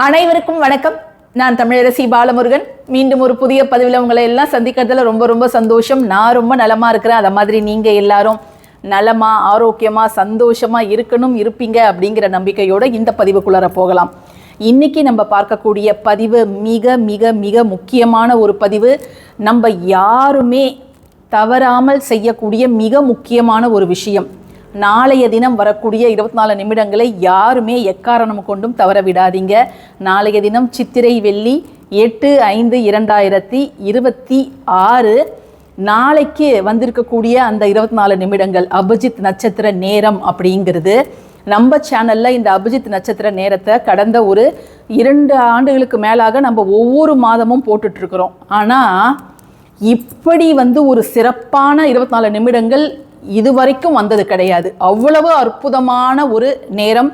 அனைவருக்கும் வணக்கம். நான் தமிழரசி பாலமுருகன். மீண்டும் ஒரு புதிய பதிவில் உங்களை எல்லாம் சந்திக்கிறதுல ரொம்ப ரொம்ப சந்தோஷம். நான் ரொம்ப நலமா இருக்கிறேன். அதை மாதிரி நீங்க எல்லாரும் நலமா ஆரோக்கியமா சந்தோஷமா இருப்பீங்க அப்படிங்கிற நம்பிக்கையோட இந்த பதிவுக்குள்ளார போகலாம். இன்னைக்கு நம்ம பார்க்கக்கூடிய பதிவு மிக மிக மிக முக்கியமான ஒரு பதிவு. நம்ம யாருமே தவறாமல் செய்யக்கூடிய மிக முக்கியமான ஒரு விஷயம். நாளைய தினம் வரக்கூடிய 24 நிமிடங்களை யாருமே எக்காரணம் கொண்டும் தவற விடாதீங்க. நாளைய தினம் சித்திரை வெள்ளி 8/5/2026 நாளைக்கு வந்திருக்கக்கூடிய அந்த 24 நிமிடங்கள் அபிஜித் நட்சத்திர நேரம் அப்படிங்கிறது. நம்ம சேனலில் இந்த அபிஜித் நட்சத்திர நேரத்தை கடந்த ஒரு 2 ஆண்டுகளுக்கு மேலாக நம்ம ஒவ்வொரு மாதமும் போட்டுட்ருக்குறோம். ஆனால் இப்படி ஒரு சிறப்பான 24 நிமிடங்கள் இதுவரைக்கும் வந்தது கிடையாது. அவ்வளவு அற்புதமான ஒரு நேரம்.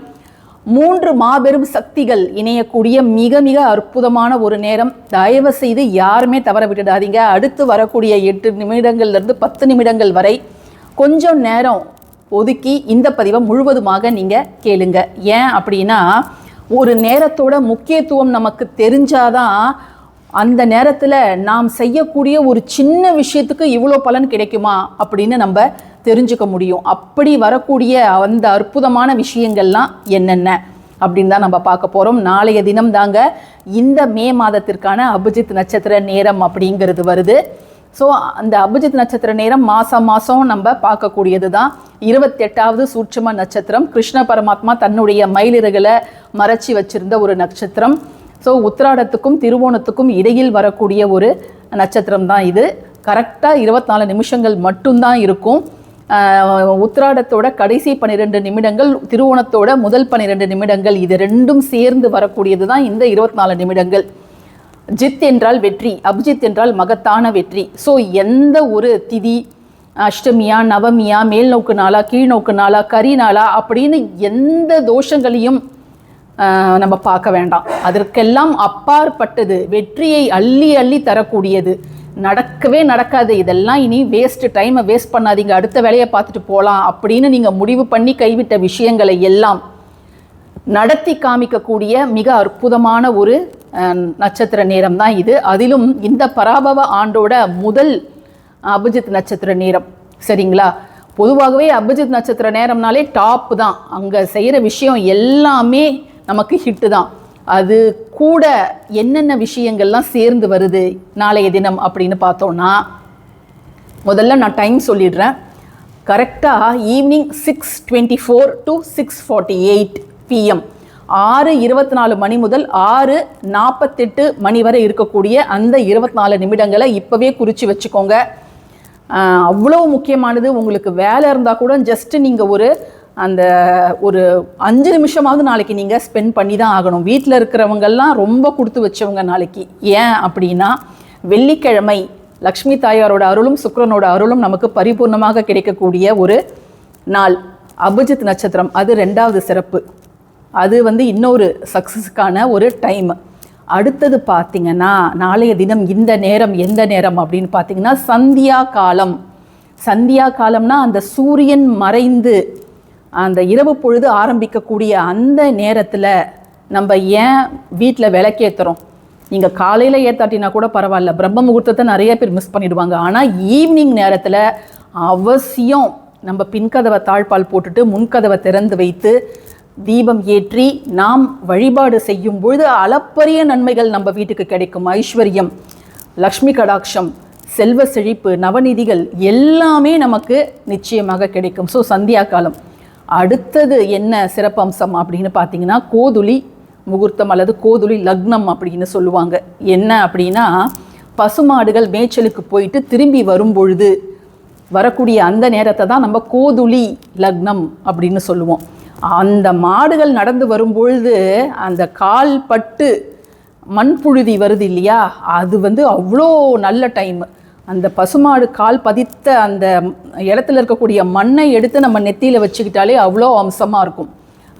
3 மாபெரும் சக்திகள் இணையக்கூடிய மிக மிக அற்புதமான ஒரு நேரம். தயவு செய்து யாருமே தவற விட்டுடாதீங்க. அடுத்து வரக்கூடிய 8 நிமிடங்கள்லேருந்து 10 நிமிடங்கள் வரை கொஞ்சம் நேரம் ஒதுக்கி இந்த பதிவை முழுவதுமாக நீங்கள் கேளுங்க. ஏன் அப்படின்னா, ஒரு நேரத்தோட முக்கியத்துவம் நமக்கு தெரிஞ்சாதான் அந்த நேரத்தில் நாம் செய்யக்கூடிய ஒரு சின்ன விஷயத்துக்கு இவ்வளோ பலன் கிடைக்குமா அப்படின்னு நம்ம தெரிஞ்சுக்க முடியும். அப்படி வரக்கூடிய அந்த அற்புதமான விஷயங்கள்லாம் என்னென்ன அப்படின்னு தான் நம்ம பார்க்க போகிறோம். நாளைய தினம் தாங்க இந்த மே மாதத்திற்கான அபிஜித் நட்சத்திர நேரம் அப்படிங்கிறது வருது. ஸோ அந்த அபிஜித் நட்சத்திர நேரம் மாதம் நம்ம பார்க்கக்கூடியது தான். 28வது சூட்சும நட்சத்திரம். கிருஷ்ண பரமாத்மா தன்னுடைய மயிலிறகுகளை மறைச்சி வச்சிருந்த ஒரு நட்சத்திரம். ஸோ உத்திராடத்துக்கும் திருவோணத்துக்கும் இடையில் வரக்கூடிய ஒரு நட்சத்திரம் தான் இது. கரெக்டாக 24 நிமிஷங்கள் மட்டும்தான் இருக்கும். உத்திராடத்தோட கடைசி 12 நிமிடங்கள், திருவோணத்தோட முதல் 12 நிமிடங்கள், இது ரெண்டும் சேர்ந்து வரக்கூடியது தான் இந்த 24 நிமிடங்கள். ஜித் என்றால் வெற்றி, அபிஜித் என்றால் மகத்தான வெற்றி. ஸோ எந்த ஒரு திதி, அஷ்டமியா, நவமியா, மேல் நோக்கு நாளா, கீழ் நோக்கு நாளா, கரி நாளா அப்படின்னு எந்த தோஷங்களையும் நம்ம பார்க்க வேண்டாம். அதற்கெல்லாம் அப்பாற்பட்டது, வெற்றியை அள்ளி அள்ளி தரக்கூடியது. நடக்கவே நடக்காது, இதெல்லாம் இனி டைமை வேஸ்ட் பண்ணாதீங்க, அடுத்த வேலையை பார்த்துட்டு போகலாம் அப்படின்னு நீங்கள் முடிவு பண்ணி கைவிட்ட விஷயங்களை எல்லாம் நடத்தி காமிக்கக்கூடிய மிக அற்புதமான ஒரு நட்சத்திர நேரம் தான் இது. அதிலும் இந்த பராபவ ஆண்டோட முதல் அபிஜித் நட்சத்திர நேரம். சரிங்களா? பொதுவாகவே அபிஜித் நட்சத்திர நேரம்னாலே டாப் தான். அங்கே செய்கிற விஷயம் எல்லாமே நமக்கு ஹிட்டு தான். அது கூட என்னென்ன விஷயங்கள்லாம் சேர்ந்து வருது நாளைய தினம் அப்படின்னு பார்த்தோன்னா, முதல்ல நான் டைம் சொல்லிடுறேன். கரெக்டாக ஈவினிங் 6:24 to 6:48 PM, 6:24 மணி முதல் 6:48 மணி வரை இருக்கக்கூடிய அந்த 24 நிமிடங்களை இப்போவே குறித்து வச்சுக்கோங்க. அவ்வளோ முக்கியமானது. உங்களுக்கு வேலை இருந்தால் கூட ஜஸ்ட்டு நீங்கள் ஒரு 5 நிமிஷமாவது நாளைக்கு நீங்கள் ஸ்பெண்ட் பண்ணி தான் ஆகணும். வீட்டில் இருக்கிறவங்கெல்லாம் ரொம்ப கொடுத்து வச்சவங்க நாளைக்கு. ஏன் அப்படின்னா, வெள்ளிக்கிழமை லக்ஷ்மி தாயாரோட அருளும் சுக்கிரனோட அருளும் நமக்கு பரிபூர்ணமாக கிடைக்கக்கூடிய ஒரு நாள். அபிஜித் நட்சத்திரம் அது 2வது சிறப்பு. அது இன்னொரு சக்ஸஸுக்கான ஒரு டைம். அடுத்தது பார்த்திங்கன்னா, நாளைய தினம் இந்த நேரம் எந்த நேரம் அப்படின்னு பார்த்தீங்கன்னா, சந்தியா காலம். சந்தியா காலம்னா அந்த சூரியன் மறைந்து அந்த இரவு பொழுது ஆரம்பிக்கக்கூடிய அந்த நேரத்தில் நம்ம ஏன் வீட்டில் விளக்கேற்றுறோம்? நீங்கள் காலையில் ஏற்றாட்டினா கூட பரவாயில்ல, பிரம்ம முகூர்த்தத்தை நிறைய பேர் மிஸ் பண்ணிடுவாங்க. ஆனால் ஈவினிங் நேரத்தில் அவசியம் நம்ம பின்கதவை தாழ்பால் போட்டுட்டு முன்கதவை திறந்து வைத்து தீபம் ஏற்றி நாம் வழிபாடு செய்யும் பொழுது அளப்பரிய நன்மைகள் நம்ம வீட்டுக்கு கிடைக்கும். ஐஸ்வர்யம், லக்ஷ்மி கடாட்சம், செல்வ செழிப்பு, நவநிதிகள் எல்லாமே நமக்கு நிச்சயமாக கிடைக்கும். ஸோ சந்தியா காலம். அடுத்தது என்ன சிறப்பம்சம் அப்படின்னு பார்த்தீங்கன்னா, கோதுளி முகூர்த்தம் அல்லது கோதுளி லக்னம் அப்படின்னு சொல்லுவாங்க. என்ன அப்படின்னா, பசுமாடுகள் மேய்ச்சலுக்கு போயிட்டு திரும்பி வரும் பொழுது வரக்கூடிய அந்த நேரத்தை தான் நம்ம கோதுளி லக்னம் அப்படின்னு சொல்லுவோம். அந்த மாடுகள் நடந்து வரும்பொழுது அந்த கால் பட்டு மண்புழுதி வருது இல்லையா, அது அவ்வளோ நல்ல டைம். அந்த பசுமாடு கால் பதித்த அந்த இடத்துல இருக்கக்கூடிய மண்ணை எடுத்து நம்ம நெத்தியில் வச்சுக்கிட்டாலே அவ்வளோ அம்சமாக இருக்கும்.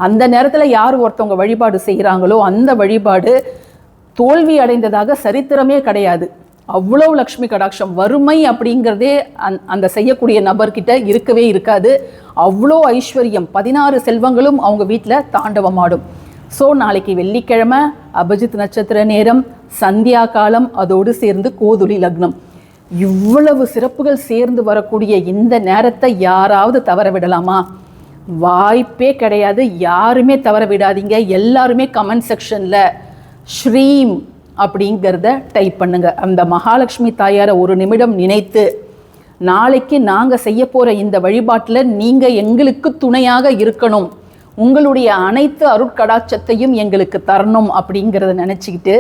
அந்த நேரத்தில் யார் ஒருத்தவங்க வழிபாடு செய்கிறாங்களோ அந்த வழிபாடு தோல்வி அடைந்ததாக சரித்திரமே கிடையாது. அவ்வளோ லக்ஷ்மி கடாட்சம், வறுமை அப்படிங்கிறதே அந்த செய்யக்கூடிய நபர்கிட்ட இருக்கவே இருக்காது. அவ்வளோ ஐஸ்வர்யம், 16 செல்வங்களும் அவங்க வீட்டில் தாண்டவமாடும். ஸோ நாளைக்கு வெள்ளிக்கிழமை அபிஜித் நட்சத்திர நேரம், சந்தியா காலம், அதோடு சேர்ந்து கோதுளி லக்னம். இவ்வளவு சிறப்புகள் சேர்ந்து வரக்கூடிய இந்த நேரத்தை யாராவது தவற விடலாமா? வாய்ப்பே கிடையாது. யாருமே தவற விடாதீங்க. எல்லாருமே கமெண்ட் செக்ஷனில் ஸ்ரீம் அப்படிங்கிறத டைப் பண்ணுங்க. அந்த மகாலட்சுமி தாயாரை ஒரு நிமிடம் நினைத்து, நாளைக்கு நாங்கள் செய்ய போகிற இந்த வழிபாட்டில் நீங்கள் எங்களுக்கு துணையாக இருக்கணும், உங்களுடைய அனைத்து அருட்கடாட்சத்தையும் எங்களுக்கு தரணும் அப்படிங்கிறத நினச்சிக்கிட்டு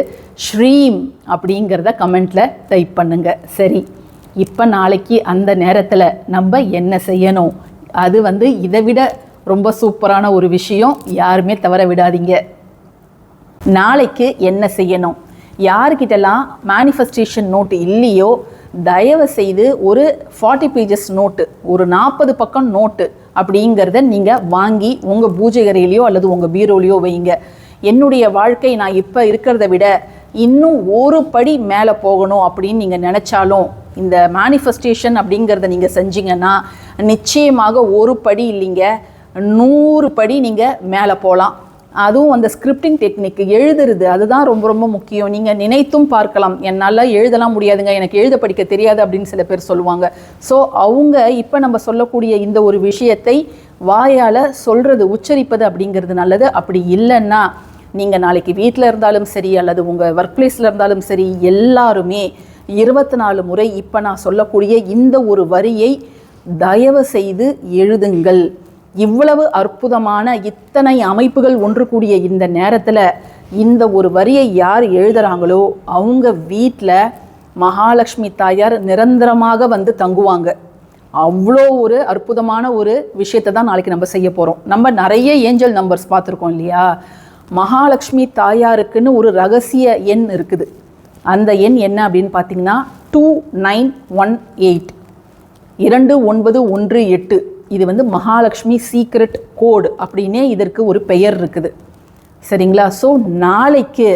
ஸ்ரீம் அப்படிங்கிறத கமெண்ட்டில் டைப் பண்ணுங்க. சரி, இப்போ நாளைக்கு அந்த நேரத்தில் நம்ம என்ன செய்யணும்? அது இதை விட ரொம்ப சூப்பரான ஒரு விஷயம். யாருமே தவற விடாதீங்க. நாளைக்கு என்ன செய்யணும்? யாருக்கிட்டலாம் மேனிஃபெஸ்டேஷன் நோட்டு இல்லையோ, தயவு செய்து ஒரு 40 பேஜஸ் நோட்டு, ஒரு 40 பக்கம் நோட்டு அப்படிங்கிறத நீங்கள் வாங்கி உங்கள் பூஜை அறையிலையோ அல்லது உங்கள் பீரோலையோ வைங்க. என்னுடைய வாழ்க்கை நான் இப்போ இருக்கிறத விட இன்னும் ஒரு படி மேலே போகணும் அப்படின்னு நீங்கள் நினச்சாலும், இந்த மேனிஃபெஸ்டேஷன் அப்படிங்கிறத நீங்கள் செஞ்சீங்கன்னா நிச்சயமாக ஒரு படி இல்லைங்க, 100 படி நீங்கள் மேலே போகலாம். அதுவும் அந்த ஸ்கிரிப்டிங் டெக்னிக், எழுதுறது, அதுதான் ரொம்ப ரொம்ப முக்கியம். நீங்கள் நினைத்தும் பார்க்கலாம், என்னால் எழுதலாம் முடியாதுங்க, எனக்கு எழுத படிக்க தெரியாது அப்படின்னு சில பேர் சொல்லுவாங்க. ஸோ அவங்க இப்போ நம்ம சொல்லக்கூடிய இந்த ஒரு விஷயத்தை வாயால் சொல்கிறது, உச்சரிப்பது அப்படிங்கிறது நல்லது. அப்படி இல்லைன்னா நீங்கள் நாளைக்கு வீட்டில் இருந்தாலும் சரி அல்லது உங்கள் ஒர்க் பிளேஸில் இருந்தாலும் சரி, எல்லாருமே 24 முறை இப்போ நான் சொல்லக்கூடிய இந்த ஒரு வரியை தயவு செய்து எழுதுங்கள். இவ்வளவு அற்புதமான இத்தனை அமைப்புகள் ஒன்று கூடிய இந்த நேரத்தில் இந்த ஒரு வரியை யார் எழுதுகிறாங்களோ அவங்க வீட்டில் மகாலட்சுமி தாயார் நிரந்தரமாக தங்குவாங்க. அவ்வளோ ஒரு அற்புதமான ஒரு விஷயத்தை தான் நாளைக்கு நம்ம செய்ய போகிறோம். நம்ம நிறைய ஏஞ்சல் நம்பர்ஸ் பார்த்துருக்கோம் இல்லையா? மகாலட்சுமி தாயாருக்குன்னு ஒரு ரகசிய எண் இருக்குது. அந்த எண் என்ன அப்படின்னு பார்த்தீங்கன்னா 2918, 2918. இது மகாலட்சுமி சீக்ரெட் கோடு அப்படின்னே இதற்கு ஒரு பெயர் இருக்குது. சரிங்களா? ஸோ நாளைக்கு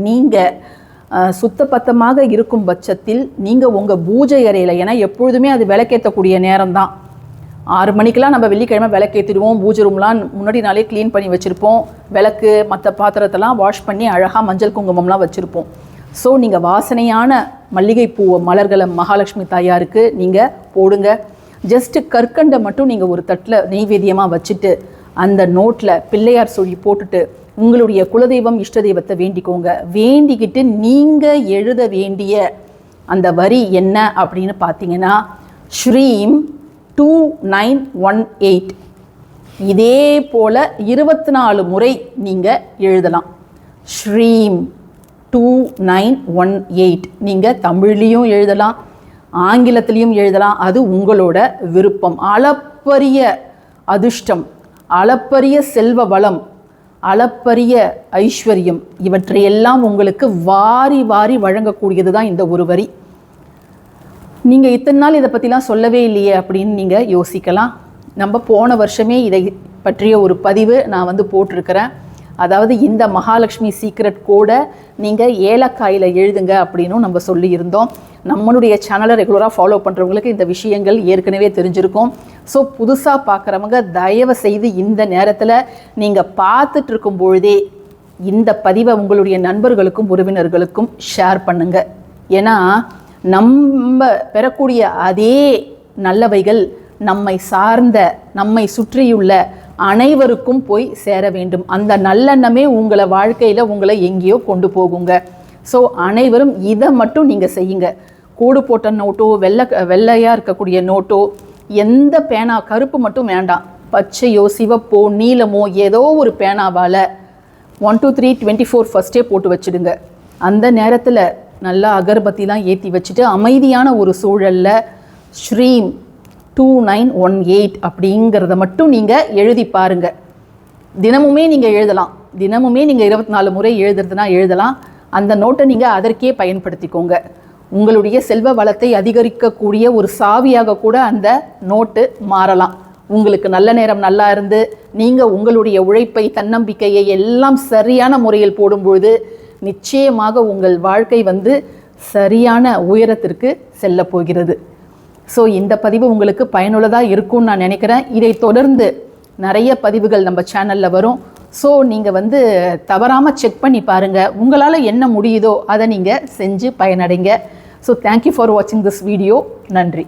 நீங்கள் சுத்தபத்தமாக இருக்கும் பட்சத்தில் நீங்கள் உங்கள் பூஜை அறையில், ஏன்னா எப்பொழுதுமே அது விளக்கேற்றக்கூடிய நேரம் தான். 6 மணிக்கெலாம் நம்ம வெள்ளிக்கிழமை விளக்கேற்றிடுவோம். பூஜை ரூம்லாம் முன்னாடி நாளே க்ளீன் பண்ணி வச்சுருப்போம். விளக்கு மற்ற பாத்திரத்தெல்லாம் வாஷ் பண்ணி அழகாக மஞ்சள் குங்குமம்லாம் வச்சுருப்போம். ஸோ நீங்கள் வாசனையான மல்லிகைப்பூ மலர்களை மகாலட்சுமி தாயாருக்கு நீங்கள் போடுங்க. ஜஸ்ட்டு கற்கண்டை மட்டும் நீங்கள் ஒரு தட்டில் நெய்வேத்தியமாக வச்சுட்டு அந்த நோட்டில் பிள்ளையார் சொல்லி போட்டுட்டு உங்களுடைய குலதெய்வம் இஷ்ட தெய்வத்தை வேண்டிக்கோங்க. வேண்டிக்கிட்டு நீங்கள் எழுத வேண்டிய அந்த வரி என்ன அப்படின்னு பார்த்தீங்கன்னா ஸ்ரீம் 2918. இதே போல் 24 முறை நீங்கள் எழுதலாம். ஸ்ரீம் 2918. நீங்கள் தமிழ்லேயும் எழுதலாம், ஆங்கிலத்திலையும் எழுதலாம். அது உங்களோட விருப்பம். அளப்பரிய அதிர்ஷ்டம், அளப்பரிய செல்வ வளம், அளப்பரிய ஐஸ்வர்யம், இவற்றையெல்லாம் உங்களுக்கு வாரி வாரி வழங்கக்கூடியது தான் இந்த ஒரு வரி. நீங்கள் இத்தனை நாள் இதை பற்றிலாம் சொல்லவே இல்லையே அப்படின்னு நீங்கள் யோசிக்கலாம். நம்ம போன வருஷமே இதை பற்றிய ஒரு பதிவு நான் போட்டிருக்கிறேன். அதாவது இந்த மகாலட்சுமி சீக்ரெட் கோடை நீங்கள் ஏலக்காயில் எழுதுங்க அப்படின்னும் நம்ம சொல்லியிருந்தோம். நம்மளுடைய சேனலை ரெகுலராக ஃபாலோ பண்ணுறவங்களுக்கு இந்த விஷயங்கள் ஏற்கனவே தெரிஞ்சிருக்கும். ஸோ புதுசாக பார்க்குறவங்க தயவு செய்து இந்த நேரத்தில் நீங்கள் பார்த்துட்டு இருக்கும் பொழுதே இந்த பதிவை உங்களுடைய நண்பர்களுக்கும் உறவினர்களுக்கும் ஷேர் பண்ணுங்க. ஏன்னா நம்ம பெறக்கூடிய அதே நல்லவைகள் நம்மை சார்ந்த, நம்மை சுற்றியுள்ள அனைவருக்கும் போய் சேர வேண்டும். அந்த நல்லெண்ணமே உங்களை வாழ்க்கையில் உங்களை எங்கேயோ கொண்டு போகுங்க. ஸோ அனைவரும் இதை மட்டும் நீங்கள் செய்யுங்க. கோடு போட்ட நோட்டோ, வெள்ளையாக இருக்கக்கூடிய நோட்டோ, எந்த பேனா, கருப்பு மட்டும் வேண்டாம், பச்சையோ சிவப்போ நீலமோ ஏதோ ஒரு பேனாவால் 1 2 3 24 ஃபஸ்ட்டே போட்டு வச்சுடுங்க. அந்த நேரத்தில் நல்லா அகர்பத்திலாம் ஏற்றி வச்சுட்டு அமைதியான ஒரு சூழலில் ஸ்ரீம் 2918 அப்படிங்கிறத மட்டும் நீங்கள் எழுதி பாருங்கள். தினமுமே நீங்கள் எழுதலாம். தினமுமே நீங்கள் 24 முறை எழுதுறதுனா எழுதலாம். அந்த நோட்டை நீங்கள் அதற்கே பயன்படுத்திக்கோங்க. உங்களுடைய செல்வ வளத்தை அதிகரிக்கக்கூடிய ஒரு சாவியாக கூட அந்த நோட்டு மாறலாம். உங்களுக்கு நல்ல நேரம் நல்லா இருந்து நீங்கள் உங்களுடைய உழைப்பை, தன்னம்பிக்கையை எல்லாம் சரியான முறையில் போடும்பொழுது நிச்சயமாக உங்கள் வாழ்க்கை சரியான உயரத்திற்கு செல்ல போகிறது. ஸோ இந்த பதிவு உங்களுக்கு பயனுள்ளதாக இருக்கும்னு நான் நினைக்கிறேன். இதை தொடர்ந்து நிறைய பதிவுகள் நம்ம சேனலில் வரும். ஸோ நீங்கள் வந்து தவறாமல் செக் பண்ணி பாருங்கள். உங்களால் என்ன முடியுதோ அதை நீங்கள் செஞ்சு பயனடைங்க. ஸோ தேங்க்யூ ஃபார் வாட்சிங் திஸ் வீடியோ. நன்றி.